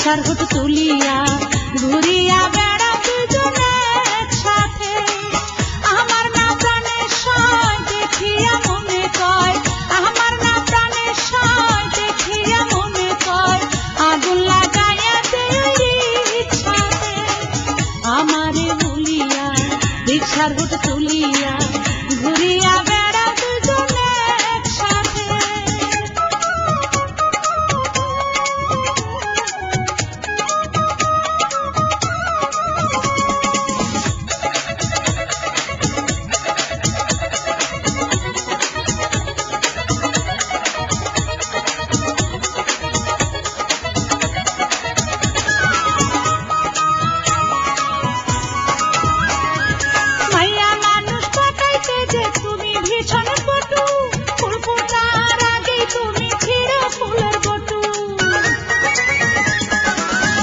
রিকশার হুট তুলিয়া ঘুরিয়া বেড়া দুজনে একসাথে। আমার না প্রাণের সয় দেখিয়া মনে কয়, আমার না প্রাণের সয় দেখিয়া মনে কয়, আগুন লাগাইয়া দেয় রিকশাতে। আমারে বলিয়া রিকশার হুট তুলিয়া ঘুরিয়া বেড়া দুজনে একসাথে।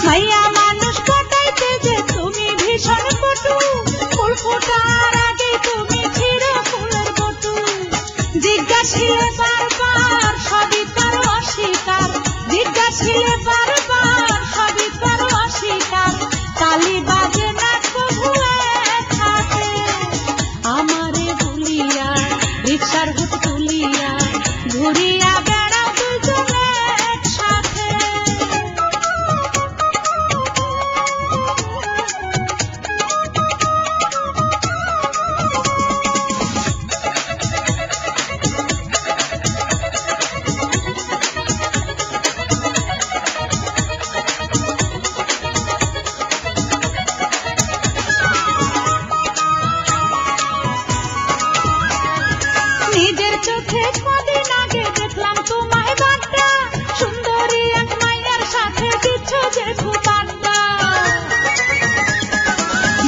মাইয়া মানুষ পটাইতে যে তুমি ভীষণ পটু, ফুল ফোটার আগে তুমি ছিঁড়ো ফুলের বটু। জিজ্ঞাসিলে বারবার সবই করো অস্বীকার, জিজ্ঞাসিলে বারবার সবই করো অস্বীকার, তালি বাজে না কবু একসাথে। আমারে বলিয়া রিকশার হুট তুলিয়া ঘুরিয়া বেড়া দুজনে একসাথে। নিজের চোখে কদিন আগে দেখলাম তোমায় বাড্ডা, সুন্দরী এক মাইয়ার সাথে দিচ্ছ যে খুব আড্ডা।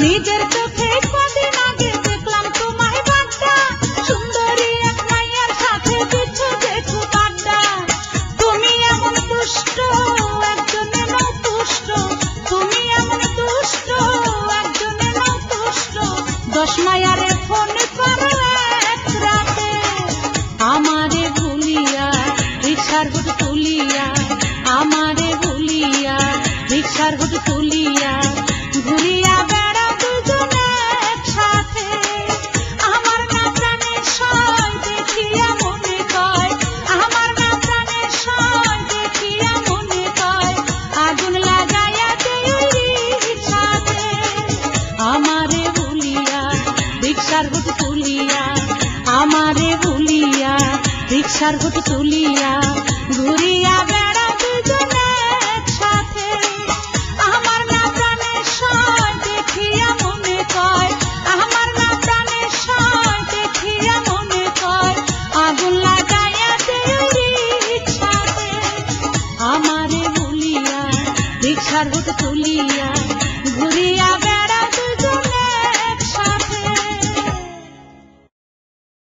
নিজের চোখে কদিন আগে দেখলাম তোমায় বাড্ডা, সুন্দরী এক মাইয়ার সাথে দিচ্ছ যে খুব আড্ডা। তুমি এমন দুষ্ট একজনে নও তুষ্ট, তুমি এমন দুষ্ট একজনে নও তুষ্ট, 10 মাইয়ারে ফোন করো এক রাতে। আমারে ভুলিয়া রিকশার হুট তুলিয়া, আমারে ভুলিয়া রিকশার হুট তুলিয়া ঘুরিয়া বেড়া দুজনে একসাথে। আমার না প্রাণের সয় দেখিয়া মনে কয়, আমার না প্রাণের সয় দেখিয়া মনে কয়, আগুন লাগাইয়া দেয় রিকশাতে। আমারে ভুলিয়া রিকশার হুট তুলিয়া, আমারে ভুলিয়া রিকশার হুট তুলিয়া ঘুরিয়া বেড়া দুজনে একসাথে। আমার না প্রাণের সয় দেখিয়া মনে কয়, আমার না প্রাণের সয় দেখিয়া মনে কয়, আগুন লাগাইয়া দেয় রিকশাতে। আমারে ভুলিয়া রিকশার হুট তুলিয়া